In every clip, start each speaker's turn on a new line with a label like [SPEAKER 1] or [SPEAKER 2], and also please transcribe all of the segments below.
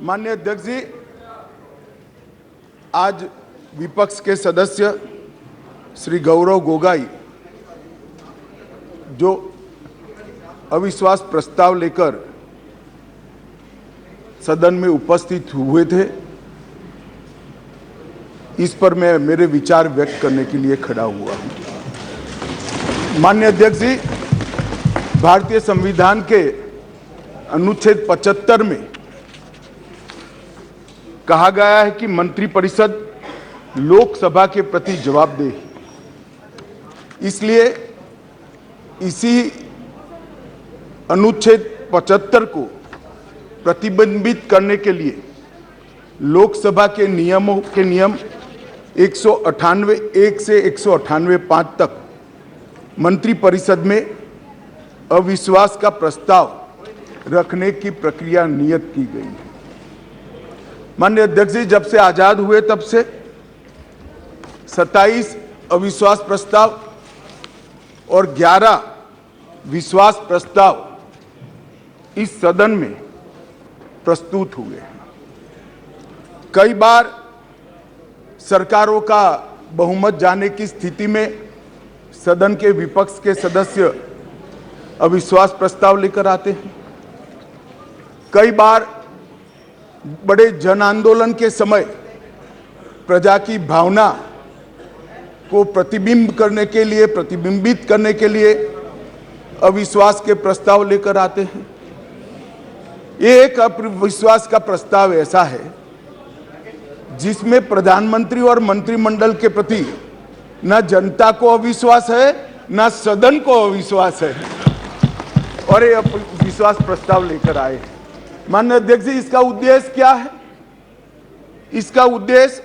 [SPEAKER 1] माननीय अध्यक्ष जी, आज विपक्ष के सदस्य श्री गौरव गोगाई जो अविश्वास प्रस्ताव लेकर सदन में उपस्थित हुए थे, इस पर मैं मेरे विचार व्यक्त करने के लिए खड़ा हुआ हूं। माननीय अध्यक्ष जी, भारतीय संविधान के अनुच्छेद 75 में कहा गया है कि मंत्रिपरिषद लोकसभा के प्रति जवाबदेह है। इसलिए इसी अनुच्छेद 75 को प्रतिबंधित करने के लिए लोकसभा के नियम 198(1) से 198(5) तक मंत्रिपरिषद में अविश्वास का प्रस्ताव रखने की प्रक्रिया नियत की गई है। माननीय अध्यक्ष जी, जब से आजाद हुए तब से 27 अविश्वास प्रस्ताव और 11 विश्वास प्रस्ताव इस सदन में प्रस्तुत हुए हैं। कई बार सरकारों का बहुमत जाने की स्थिति में सदन के विपक्ष के सदस्य अविश्वास प्रस्ताव लेकर आते हैं। कई बार बड़े जन आंदोलन के समय प्रजा की भावना को प्रतिबिंबित करने के लिए अविश्वास के प्रस्ताव लेकर आते हैं। ये एक अविश्वास का प्रस्ताव ऐसा है जिसमें प्रधानमंत्री और मंत्रिमंडल के प्रति न जनता को अविश्वास है, न सदन को अविश्वास है, और ये अविश्वास प्रस्ताव लेकर आए हैं। माननीय अध्यक्ष जी, इसका उद्देश्य क्या है? इसका उद्देश्य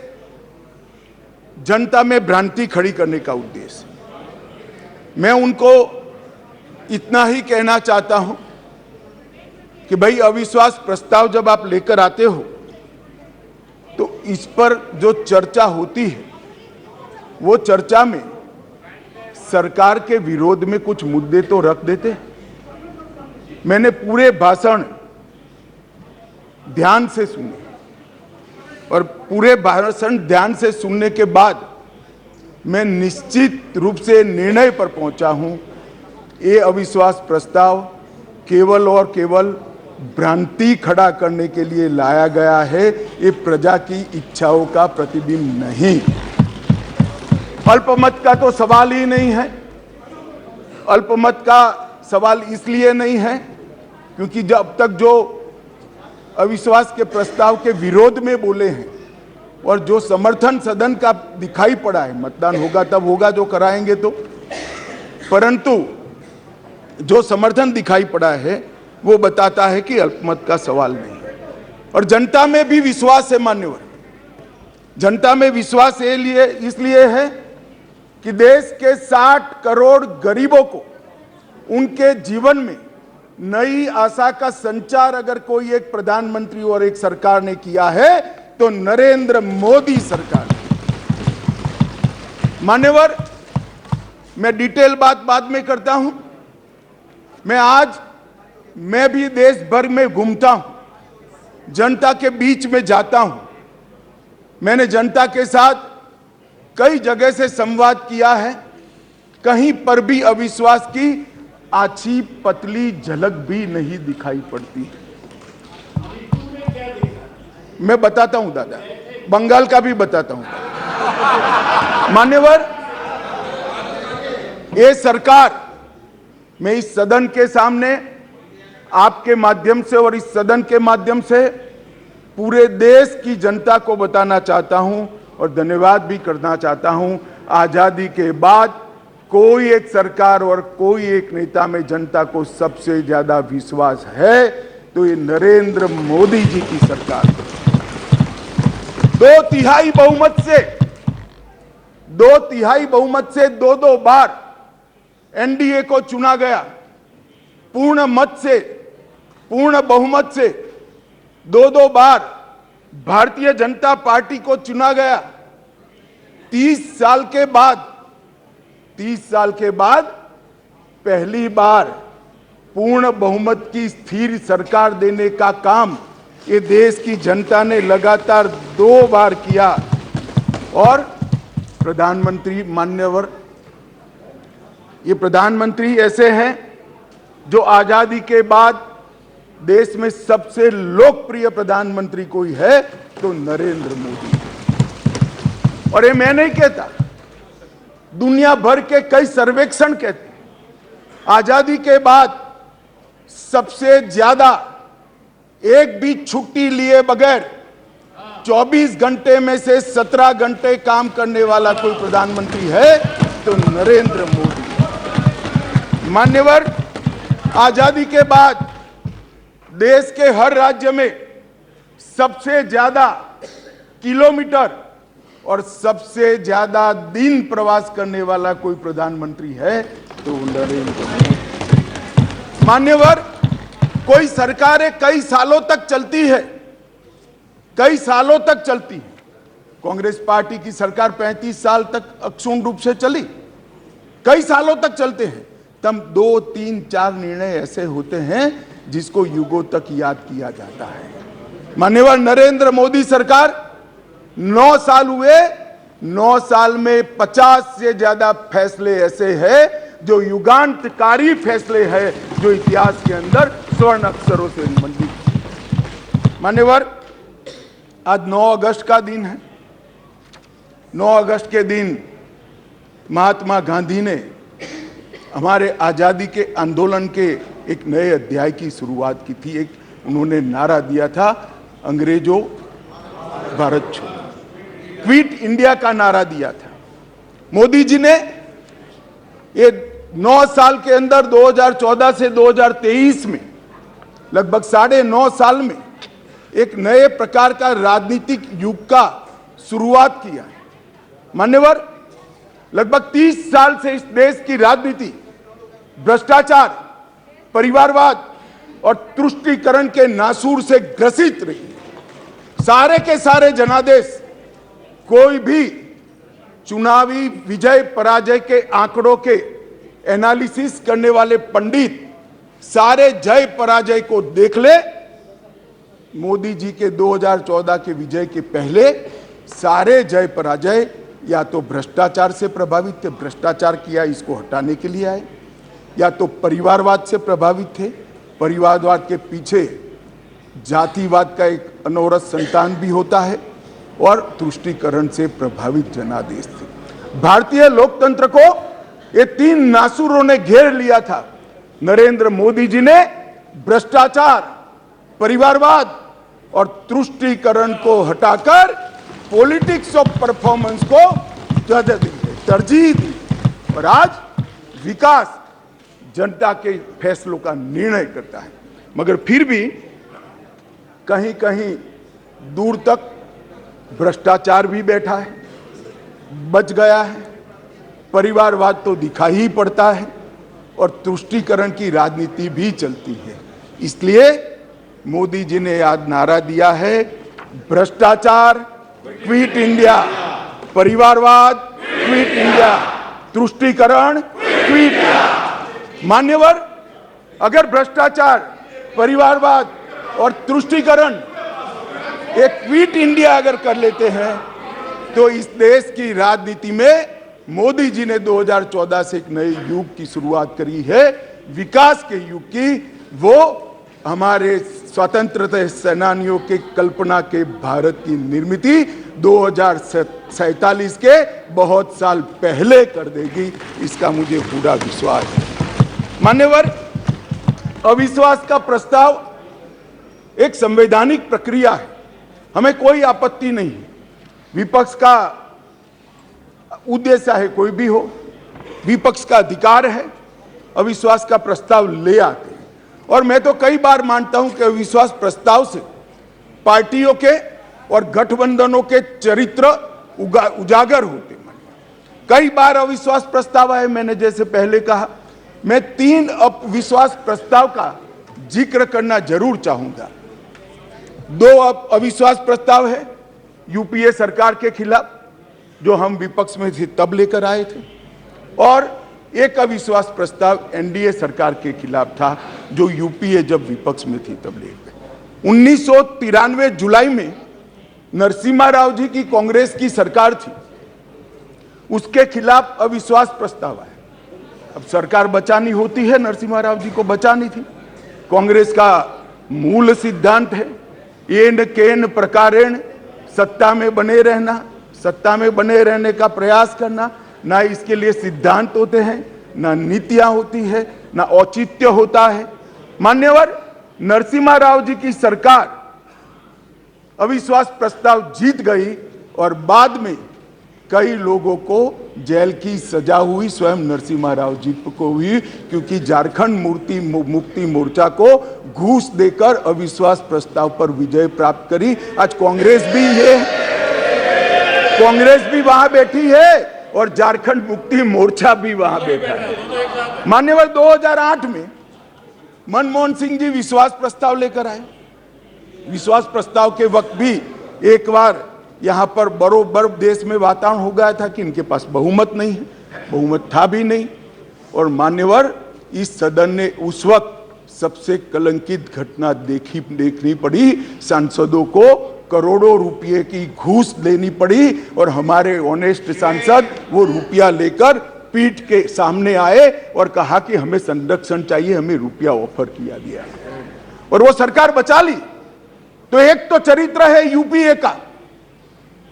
[SPEAKER 1] जनता में भ्रांति खड़ी करने का उद्देश्य। मैं उनको इतना ही कहना चाहता हूं कि भाई, अविश्वास प्रस्ताव जब आप लेकर आते हो तो इस पर जो चर्चा होती है वो चर्चा में सरकार के विरोध में कुछ मुद्दे तो रख देते हैं। मैंने पूरे भाषण ध्यान से सुने और पूरे भाषण ध्यान से सुनने के बाद मैं निश्चित रूप से निर्णय पर पहुंचा हूं, ये अविश्वास प्रस्ताव केवल और केवल भ्रांति खड़ा करने के लिए लाया गया है। ये प्रजा की इच्छाओं का प्रतिबिंब नहीं। अल्पमत का तो सवाल ही नहीं है। अल्पमत का सवाल इसलिए नहीं है क्योंकि जब तक जो अविश्वास के प्रस्ताव के विरोध में बोले हैं और जो समर्थन सदन का दिखाई पड़ा है, मतदान होगा तब होगा जो कराएंगे तो, परंतु जो समर्थन दिखाई पड़ा है वो बताता है कि अल्पमत का सवाल नहीं है। और जनता में भी विश्वास है मान्यवर। जनता में विश्वास इसलिए है कि देश के 60 करोड़ गरीबों को उनके जीवन में नई आशा का संचार अगर कोई एक प्रधानमंत्री और एक सरकार ने किया है तो नरेंद्र मोदी सरकार। मान्यवर, मैं डिटेल बात बाद में करता हूं। मैं भी देश भर में घूमता हूं, जनता के बीच में जाता हूं। मैंने जनता के साथ कई जगह से संवाद किया है। कहीं पर भी अविश्वास की आछी पतली झलक भी नहीं दिखाई पड़ती। मैं बताता हूं दादा, बंगाल का भी बताता हूं। मान्यवर, ये सरकार, मैं इस सदन के सामने आपके माध्यम से और इस सदन के माध्यम से पूरे देश की जनता को बताना चाहता हूं और धन्यवाद भी करना चाहता हूं। आजादी के बाद कोई एक सरकार और कोई एक नेता में जनता को सबसे ज्यादा विश्वास है तो ये नरेंद्र मोदी जी की सरकार है। 2/3 बहुमत से 2 बार एनडीए को चुना गया। पूर्ण बहुमत से 2 बार भारतीय जनता पार्टी को चुना गया। 30 साल के बाद पहली बार पूर्ण बहुमत की स्थिर सरकार देने का काम ये देश की जनता ने लगातार 2 बार किया। और प्रधानमंत्री मान्यवर, ये प्रधानमंत्री ऐसे हैं जो आजादी के बाद देश में सबसे लोकप्रिय प्रधानमंत्री कोई है तो नरेंद्र मोदी। और ये मैं नहीं कहता, दुनिया भर के कई सर्वेक्षण कहते हैं आजादी के बाद सबसे ज्यादा एक भी छुट्टी लिए बगैर 24 घंटे में से 17 घंटे काम करने वाला कोई प्रधानमंत्री है तो नरेंद्र मोदी। मान्यवर, आजादी के बाद देश के हर राज्य में सबसे ज्यादा किलोमीटर और सबसे ज्यादा दिन प्रवास करने वाला कोई प्रधानमंत्री है तो नरेंद्र मोदी। मान्यवर, कोई सरकारें कई सालों तक चलती है, कई सालों तक चलती है। कांग्रेस पार्टी की सरकार 35 साल तक अक्षुण्ण रूप से चली, कई सालों तक चलते हैं। तब 2, 3, 4 निर्णय ऐसे होते हैं जिसको युगों तक याद किया जाता है। माननीय नरेंद्र मोदी सरकार 9 साल हुए, 9 साल में 50 से ज्यादा फैसले ऐसे हैं जो युगांतकारी फैसले हैं, जो इतिहास के अंदर स्वर्ण अक्षरों से मंडित। मान्यवर, आज 9 अगस्त का दिन है। 9 अगस्त के दिन महात्मा गांधी ने हमारे आजादी के आंदोलन के एक नए अध्याय की शुरुआत की थी। एक उन्होंने नारा दिया था, अंग्रेजों भारत छोड़ो, क्विट इंडिया का नारा दिया था। मोदी जी ने ये 9 साल के अंदर 2014 से 2023 में लगभग 9.5 साल में एक नए प्रकार का राजनीतिक युग का शुरुआत किया है। मान्यवर, लगभग 30 साल से इस देश की राजनीति भ्रष्टाचार, परिवारवाद और तुष्टीकरण के नासूर से ग्रसित रही है। सारे के सारे जनादेश, कोई भी चुनावी विजय पराजय के आंकड़ों के एनालिसिस करने वाले पंडित सारे जय पराजय को देख ले। मोदी जी के 2014 के विजय के पहले सारे जय पराजय या तो भ्रष्टाचार से प्रभावित थे, भ्रष्टाचार किया इसको हटाने के लिए आए, या तो परिवारवाद से प्रभावित थे, परिवारवाद के पीछे जातिवाद का एक अनवरत संतान भी होता है, और तुष्टीकरण से प्रभावित जनादेश थे। भारतीय लोकतंत्र को ये 3 नासुरों ने घेर लिया था। नरेंद्र मोदी जी ने भ्रष्टाचार, परिवारवाद और तुष्टीकरण को हटाकर पॉलिटिक्स ऑफ परफॉर्मेंस को तरजीह दी, और आज विकास जनता के फैसलों का निर्णय करता है। मगर फिर भी कहीं कहीं दूर तक भ्रष्टाचार भी बैठा है, बच गया है, परिवारवाद तो दिखाई ही पड़ता है, और तुष्टीकरण की राजनीति भी चलती है। इसलिए मोदी जी ने आज नारा दिया है, भ्रष्टाचार क्विट इंडिया, परिवारवाद क्विट इंडिया, तुष्टीकरण क्विट इंडिया। मान्यवर, अगर भ्रष्टाचार, परिवारवाद और तुष्टीकरण एक क्विट इंडिया अगर कर लेते हैं तो इस देश की राजनीति में मोदी जी ने 2014 से एक नए युग की शुरुआत करी है, विकास के युग की। वो हमारे स्वतंत्रता सेनानियों के कल्पना के भारत की निर्मित 2047 के बहुत साल पहले कर देगी, इसका मुझे पूरा विश्वास है। मान्यवर, अविश्वास का प्रस्ताव एक संवैधानिक प्रक्रिया है, हमें कोई आपत्ति नहीं है। विपक्ष का उद्देश्य है कोई भी हो, विपक्ष का अधिकार है, अविश्वास का प्रस्ताव ले आते हैं। और मैं तो कई बार मानता हूं कि अविश्वास प्रस्ताव से पार्टियों के और गठबंधनों के चरित्र उजागर होते हैं। कई बार अविश्वास प्रस्ताव आए, मैंने जैसे पहले कहा, मैं 3 अविश्वास प्रस्ताव का जिक्र करना जरूर चाहूंगा। 2 अविश्वास प्रस्ताव है यूपीए सरकार के खिलाफ, जो हम विपक्ष में थे तब लेकर आए थे, और एक अविश्वास प्रस्ताव एनडीए सरकार के खिलाफ था, जो यूपीए जब विपक्ष में थी तब लेकर। 1993 जुलाई में नरसिम्हा राव जी की कांग्रेस की सरकार थी, उसके खिलाफ अविश्वास प्रस्ताव आया। अब सरकार बचानी होती है, नरसिम्हा राव जी को बचानी थी। कांग्रेस का मूल सिद्धांत है एन केन प्रकारेण सत्ता में बने रहना, सत्ता में बने रहने का प्रयास करना। ना इसके लिए सिद्धांत होते हैं, ना नीतियां होती है, ना औचित्य होता है। मान्यवर नरसिम्हा राव जी की सरकार अविश्वास प्रस्ताव जीत गई और बाद में कई लोगों को जेल की सजा हुई, स्वयं नरसिम्हा राव जी को हुई, क्योंकि झारखंड मुक्ति मोर्चा को घूस देकर अविश्वास प्रस्ताव पर विजय प्राप्त करी। आज कांग्रेस भी है, कांग्रेस भी वहां बैठी है और झारखंड मुक्ति मोर्चा भी वहां बैठा है। मान्यवर 2008 में मनमोहन सिंह जी विश्वास प्रस्ताव लेकर आए। विश्वास प्रस्ताव के वक्त भी एक बार यहां पर बरोबर देश में वातावरण हो गया था कि इनके पास बहुमत नहीं है, बहुमत था भी नहीं। और मान्यवर इस सदन ने उस वक्त सबसे कलंकित घटना देखनी पड़ी, सांसदों को करोड़ों रुपए की घूस लेनी पड़ी और हमारे ऑनेस्ट सांसद वो रुपया लेकर पीठ के सामने आए और कहा कि हमें संरक्षण चाहिए, हमें रुपया ऑफर किया गया और वो सरकार बचा ली। तो एक तो चरित्र है यूपीए का,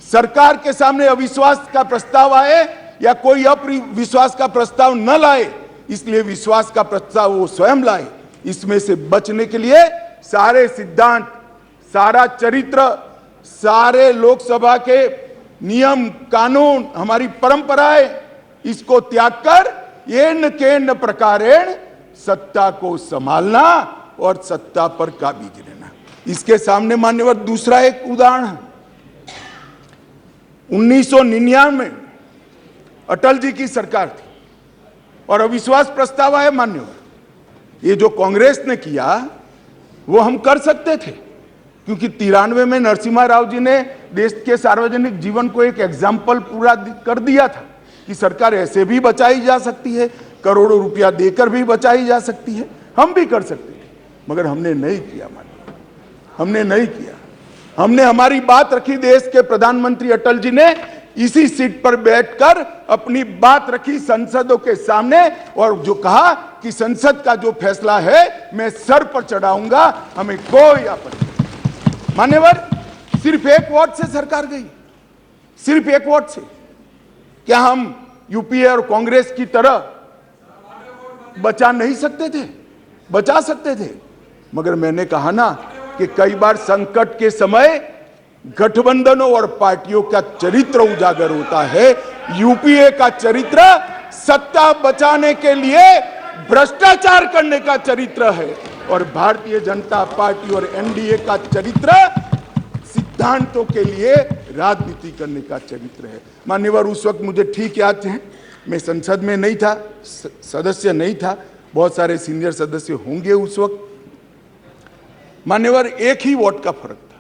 [SPEAKER 1] सरकार के सामने अविश्वास का प्रस्ताव आए या कोई अविश्वास का प्रस्ताव न लाए, इसलिए विश्वास का प्रस्ताव वो स्वयं लाए। इसमें से बचने के लिए सारे सिद्धांत, सारा चरित्र, सारे लोकसभा के नियम कानून, हमारी परंपराएं, इसको त्याग कर एन केन प्रकारेण सत्ता को संभालना और सत्ता पर काबिज रहना। इसके सामने मान्यवर दूसरा एक उदाहरण है। 1999 में अटल जी की सरकार थी और अविश्वास प्रस्ताव आया। मान्यवर ये जो कांग्रेस ने किया वो हम कर सकते थे, क्योंकि 93 में नरसिम्हा राव जी ने देश के सार्वजनिक जीवन को एक एग्जाम्पल पूरा कर दिया था कि सरकार ऐसे भी बचाई जा सकती है, करोड़ों रुपया देकर भी बचाई जा सकती है। हम भी कर सकते थे, मगर हमने नहीं किया। मान्यवर हमने नहीं किया। हमने हमारी बात रखी। देश के प्रधानमंत्री अटल जी ने इसी सीट पर बैठकर अपनी बात रखी संसदों के सामने और जो कहा कि संसद का जो फैसला है मैं सर पर चढ़ाऊंगा, हमें कोई आपत्ति नहीं। मान्यवर सिर्फ एक वोट से सरकार गई, सिर्फ एक वोट से। क्या हम यूपीए और कांग्रेस की तरह बचा नहीं सकते थे? बचा सकते थे, मगर मैंने कहा ना कि कई बार संकट के समय गठबंधनों और पार्टियों का चरित्र उजागर होता है। यूपीए का चरित्र सत्ता बचाने के लिए भ्रष्टाचार करने का चरित्र है और भारतीय जनता पार्टी और एनडीए का चरित्र सिद्धांतों के लिए राजनीति करने का चरित्र है। मान्यवर उस वक्त मुझे ठीक याद है, मैं संसद में नहीं था, सदस्य नहीं था, बहुत सारे सीनियर सदस्य होंगे उस वक्त। मान्यवर एक ही वोट का फर्क था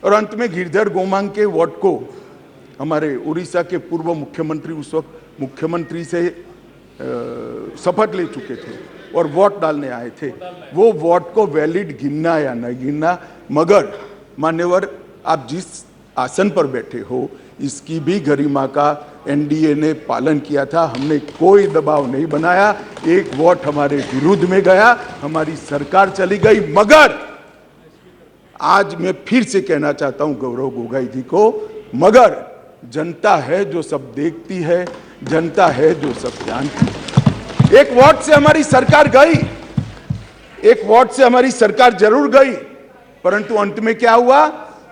[SPEAKER 1] और अंत में गिरधर गोमांग के वोट को हमारे उड़ीसा के पूर्व मुख्यमंत्री उस वक्त मुख्यमंत्री से शपथ ले चुके थे और वोट डालने आए थे। वो वोट को वैलिड गिनना या न गिनना, मगर मान्यवर आप जिस आसन पर बैठे हो इसकी भी गरिमा का एनडीए ने पालन किया था। हमने कोई दबाव नहीं बनाया, एक वोट हमारे विरुद्ध में गया, हमारी सरकार चली गई। मगर आज मैं फिर से कहना चाहता हूं गौरव गोगोई जी को, मगर जनता है जो सब देखती है, जनता है जो सब जानती है। एक वोट से हमारी सरकार गई, एक वोट से हमारी सरकार जरूर गई, परंतु अंत में क्या हुआ?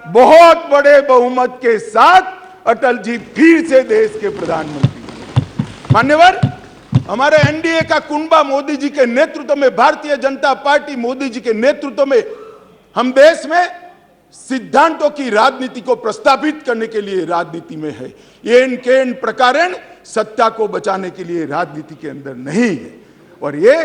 [SPEAKER 1] बहुत बड़े बहुमत के साथ अटल जी फिर से देश के प्रधानमंत्री। मान्यवर हमारे एनडीए का कुंबा मोदी जी के नेतृत्व में, भारतीय जनता पार्टी मोदी जी के नेतृत्व में हम देश में सिद्धांतों की राजनीति को प्रस्तावित करने के लिए राजनीति में है। एन केन प्रकारेण सत्ता को बचाने के लिए राजनीति के अंदर नहीं है। और ये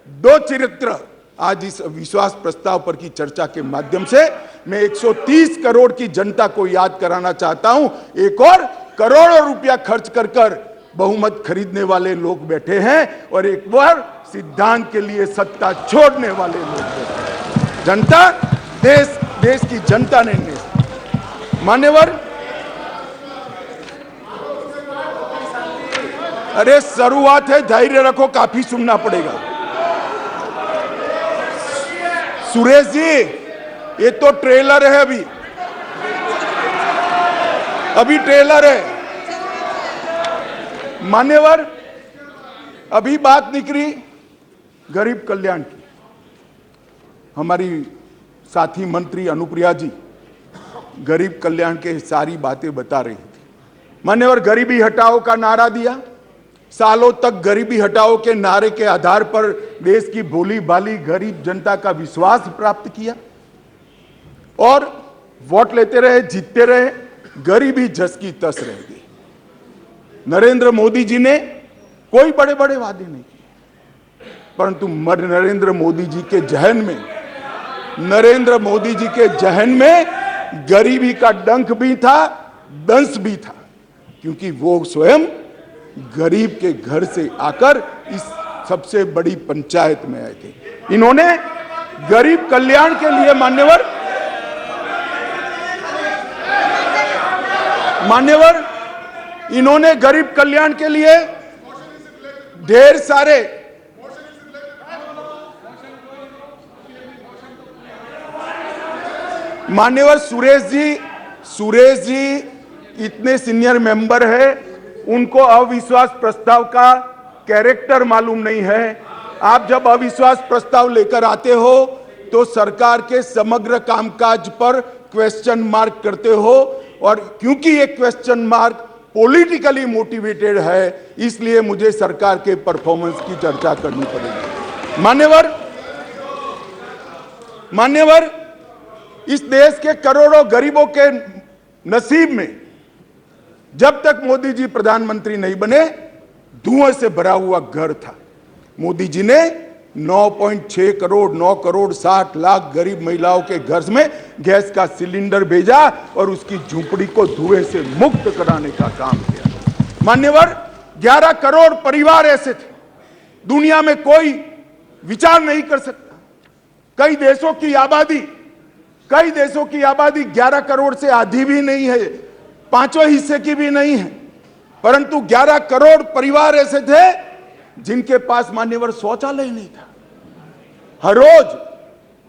[SPEAKER 1] दो चरित्र आज इस विश्वास प्रस्ताव पर की चर्चा के माध्यम से मैं 130 करोड़ की जनता को याद कराना चाहता हूं। एक और करोड़ों रुपया खर्च कर बहुमत खरीदने वाले लोग बैठे हैं और एक बार सिद्धांत के लिए सत्ता छोड़ने वाले लोग बैठे हैं। जनता देश की जनता ने निर्णय लिया। मान्यवर, अरे शुरुआत है, धैर्य रखो, काफी सुनना पड़ेगा। सुरेश जी, ये तो ट्रेलर है, अभी ट्रेलर है। मान्यवर, अभी बात निकली गरीब कल्याण की। हमारी साथी मंत्री अनुप्रिया जी गरीब कल्याण के सारी बातें बता रही थी। मान्यवर, गरीबी हटाओ का नारा दिया, सालों तक गरीबी हटाओ के नारे के आधार पर देश की भोली भाली गरीब जनता का विश्वास प्राप्त किया और वोट लेते रहे, जीतते रहे, गरीबी जस की तस रह गई। नरेंद्र मोदी जी ने कोई बड़े बड़े वादे नहीं किए, परंतु नरेंद्र मोदी जी के जहन में गरीबी का डंक भी था, दंश भी था, क्योंकि वो स्वयं गरीब के घर से आकर इस सबसे बड़ी पंचायत में आए थे। इन्होंने गरीब कल्याण के लिए मान्यवर, इन्होंने गरीब कल्याण के लिए ढेर सारे मान्यवर सुरेश जी इतने सीनियर मेंबर है, उनको अविश्वास प्रस्ताव का कैरेक्टर मालूम नहीं है। आप जब अविश्वास प्रस्ताव लेकर आते हो तो सरकार के समग्र कामकाज पर क्वेश्चन मार्क करते हो, और क्योंकि ये क्वेश्चन मार्क पॉलिटिकली मोटिवेटेड है, इसलिए मुझे सरकार के परफॉर्मेंस की चर्चा करनी पड़ेगी। मान्यवर, इस देश के करोड़ों गरीबों के नसीब में जब तक मोदी जी प्रधानमंत्री नहीं बने, धुएं से भरा हुआ घर था। मोदी जी ने 9.6 करोड़ 9 करोड़ 60 लाख गरीब महिलाओं के घर में गैस का सिलेंडर भेजा और उसकी झुंपड़ी को धुएं से मुक्त कराने का काम किया। मान्यवर, 11 करोड़ परिवार ऐसे थे, दुनिया में कोई विचार नहीं कर सकता। कई देशों की आबादी 11 करोड़ से आधी भी नहीं है, 5वें हिस्से की भी नहीं है, परंतु 11 करोड़ परिवार ऐसे थे जिनके पास मान्यवर शौचालय नहीं था। हर रोज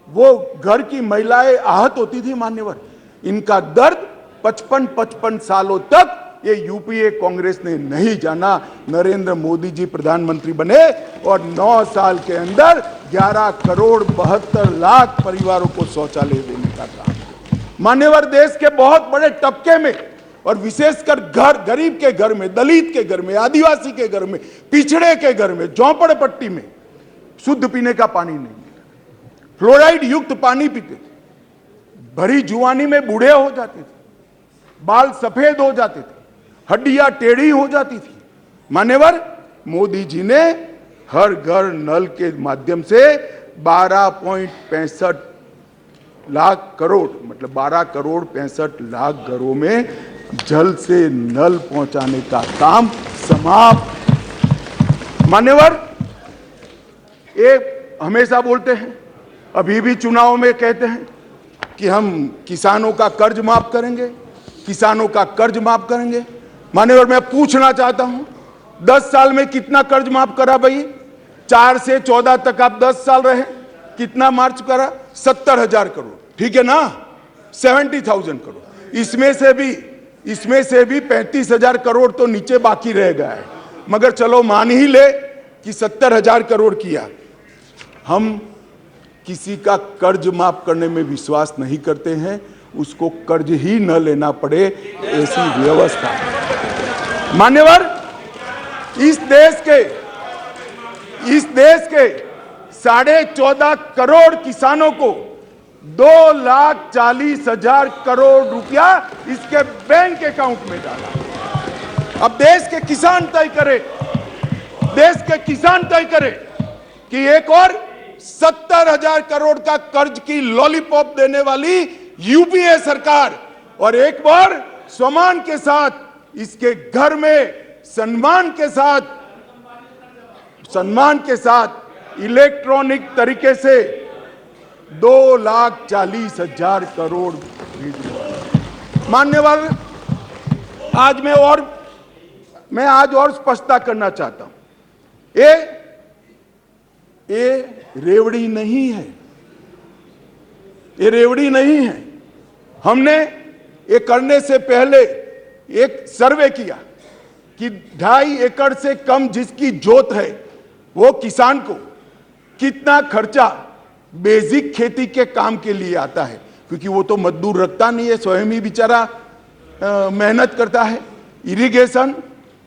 [SPEAKER 1] वो घर की महिलाएं आहत होती थी। मान्यवर, इनका दर्द 55 सालों तक ये यूपीए कांग्रेस ने नहीं जाना। नरेंद्र मोदी जी प्रधानमंत्री बने और 9 साल के अंदर 11 करोड़ 72 लाख परिवारों को शौचालय देने का काम किया। मान्यवर, देश के बहुत बड़े तबके में और विशेषकर गरीब के घर में, दलित के घर में, आदिवासी के घर में, पिछड़े के घर में, झोंपड़पट्टी में शुद्ध पीने का पानी नहीं मिला, फ्लोराइड युक्त पानी पीते थे, भरी जुआनी में बूढ़े हो जाते थे, बाल सफेद हो जाते थे, हड्डियां टेढ़ी हो जाती थी। मान्यवर, मोदी जी ने हर घर नल के माध्यम से 12.65 लाख करोड़ मतलब 12 करोड़ 65 लाख घरों में जल से नल पहुंचाने का काम समाप्त। मान्यवर, एक हमेशा बोलते हैं, अभी भी चुनाव में कहते हैं कि हम किसानों का कर्ज माफ करेंगे, किसानों का कर्ज माफ करेंगे। मान्यवर, मैं पूछना चाहता हूं, 10 साल में कितना कर्ज माफ करा भाई? 4 से 14 तक आप 10 साल रहे, कितना मार्च करा? 70,000 करोड़, ठीक है ना? 70,000 करोड़। इसमें से भी 35,000 करोड़ तो नीचे बाकी रह गया है, मगर चलो मान ही ले कि 70,000 करोड़ किया। हम किसी का कर्ज माफ करने में विश्वास नहीं करते हैं, उसको कर्ज ही न लेना पड़े, ऐसी व्यवस्था। मान्यवर, इस देश के 14.5 करोड़ किसानों को 2,40,000 करोड़ रुपया इसके बैंक अकाउंट में डाला। अब देश के किसान तय करे कि एक और 70,000 करोड़ का कर्ज की लॉलीपॉप देने वाली यूपीए सरकार और एक बार सम्मान के साथ इसके घर में सम्मान के साथ इलेक्ट्रॉनिक तरीके से 2,40,000 करोड़ भेज। मान्यवर, मैं आज और स्पष्टता करना चाहता हूं। ये रेवड़ी नहीं है, ये रेवड़ी नहीं है। हमने ये करने से पहले एक सर्वे किया कि 2.5 एकड़ से कम जिसकी जोत है वो किसान को कितना खर्चा बेसिक खेती के काम के लिए आता है, क्योंकि वो तो मजदूर रखता नहीं है, स्वयं ही बेचारा मेहनत करता है। इरिगेशन,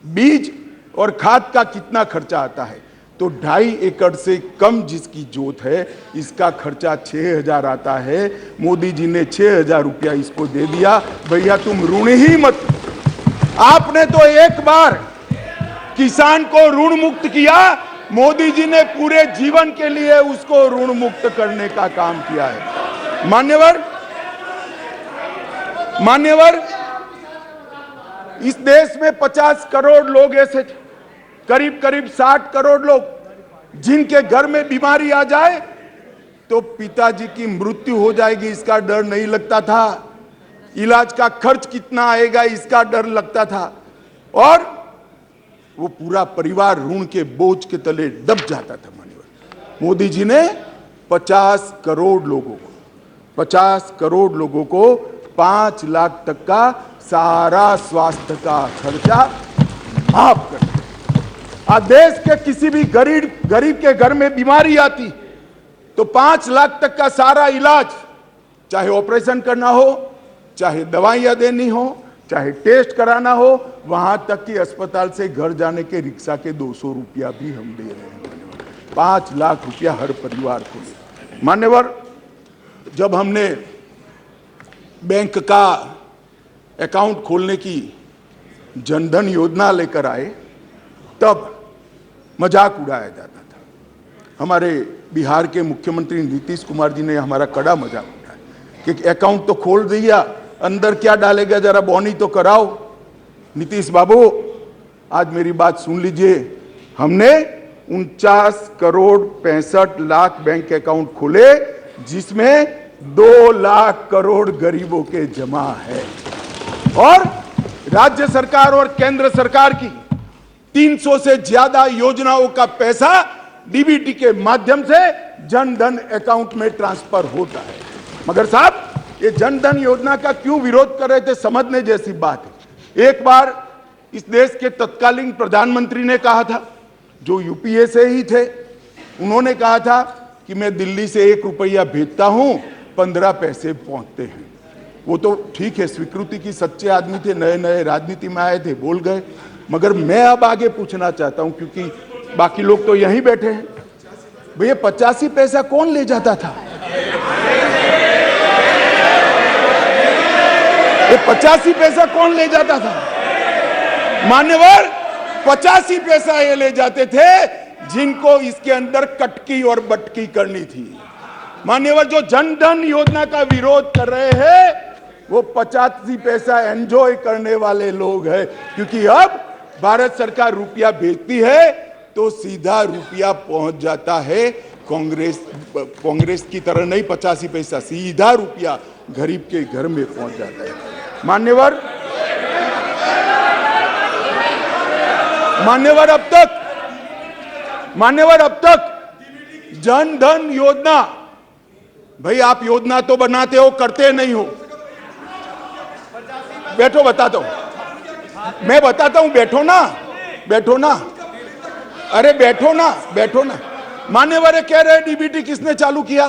[SPEAKER 1] बीज और खाद का कितना खर्चा आता है, तो 2.5 एकड़ से कम जिसकी जोत है इसका खर्चा 6,000 आता है। मोदी जी ने 6,000 रुपया इसको दे दिया। भैया तुम ऋण ही मत, आपने तो एक बार किसान को ऋण मुक्त किया, मोदी जी ने पूरे जीवन के लिए उसको ऋण मुक्त करने का काम किया है। मान्यवर, इस देश में 50 करोड़ लोग ऐसे थे, करीब 60 करोड़ लोग, जिनके घर में बीमारी आ जाए तो पिताजी की मृत्यु हो जाएगी इसका डर नहीं लगता था, इलाज का खर्च कितना आएगा इसका डर लगता था, और वो पूरा परिवार ऋण के बोझ के तले दब जाता था। मान्यवर, मोदी जी ने 50 करोड़ लोगों को 5 लाख तक का सारा स्वास्थ्य का खर्चा माफ कर दिया। आज देश के किसी भी गरीब के घर में बीमारी आती तो 5 लाख तक का सारा इलाज, चाहे ऑपरेशन करना हो, चाहे दवाइयां देनी हो, चाहे टेस्ट कराना हो, वहां तक कि अस्पताल से घर जाने के रिक्शा के 200 रुपया भी हम दे रहे हैं। 5 लाख रुपया हर परिवार को। मान्यवर, जब हमने बैंक का अकाउंट खोलने की जनधन योजना लेकर आए तब मजाक उड़ाया जाता था। हमारे बिहार के मुख्यमंत्री नीतीश कुमार जी ने हमारा कड़ा मजाक उड़ाया कि अकाउंट तो खोल दिया, अंदर क्या डालेगा, जरा बॉनी तो कराओ। नीतीश बाबू, आज मेरी बात सुन लीजिए, हमने 49 करोड़ 65 लाख बैंक अकाउंट खोले, जिसमें 2 लाख करोड़ गरीबों के जमा है, और राज्य सरकार और केंद्र सरकार की 300 से ज्यादा योजनाओं का पैसा डीबीटी के माध्यम से जनधन अकाउंट में ट्रांसफर होता है। मगर साहब, ये जनधन योजना का क्यों विरोध कर रहे थे, समझने जैसी बात है। एक बार इस देश के तत्कालीन प्रधानमंत्री ने कहा था, जो यूपीए से ही थे, उन्होंने कहा था कि मैं दिल्ली से 1 रुपया भेजता हूं, 15 पैसे पहुंचते हैं। वो तो ठीक है, स्वीकृति की सच्चे आदमी थे, नए नए राजनीति में आए थे, बोल गए। मगर मैं अब आगे पूछना चाहता हूं, क्योंकि बाकी लोग तो यहीं बैठे हैं, भैया 85 पैसा कौन ले जाता था? ये 85 पैसा कौन ले जाता था? मान्यवर, 85 पैसा ये ले जाते थे जिनको इसके अंदर कटकी और बटकी करनी थी। मान्यवर, जो जनधन योजना का विरोध कर रहे हैं वो 85 पैसा एंजॉय करने वाले लोग हैं, क्योंकि अब भारत सरकार रुपया भेजती है तो सीधा रुपया पहुंच जाता है। कांग्रेस की तरह नहीं 85 पैसा, सीधा रुपया गरीब के घर में पहुंच जाता है। मान्यवर, अब तक जनधन योजना, भाई आप योजना तो बनाते हो, करते नहीं हो। बैठो, बताता हूं, मैं बताता हूं, बैठो ना, अरे बैठो ना। मान्यवर कह रहे डीबीटी किसने चालू किया,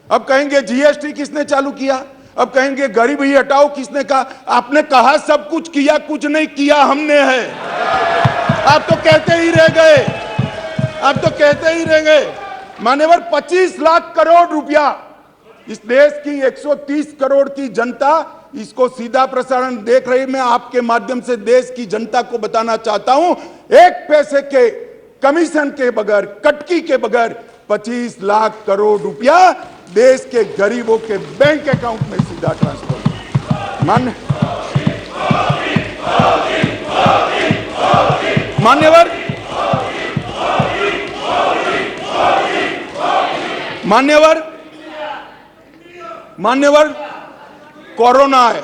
[SPEAKER 1] अब कहेंगे जीएसटी किसने चालू किया, अब कहेंगे गरीबी हटाओ किसने कहा। आपने कहा सब कुछ किया, कुछ नहीं किया हमने है। आप तो कहते ही रह गए। मान्यवर, 25 लाख करोड़ रुपया, इस देश की 130 करोड़ की जनता इसको सीधा प्रसारण देख रही। मैं आपके माध्यम से देश की जनता को बताना चाहता हूं, 1 पैसे के कमीशन के बगैर, कटकी के बगैर 25 लाख करोड़ रुपया देश के गरीबों के बैंक अकाउंट में सीधा ट्रांसफर। मान्यवर, कोरोना है,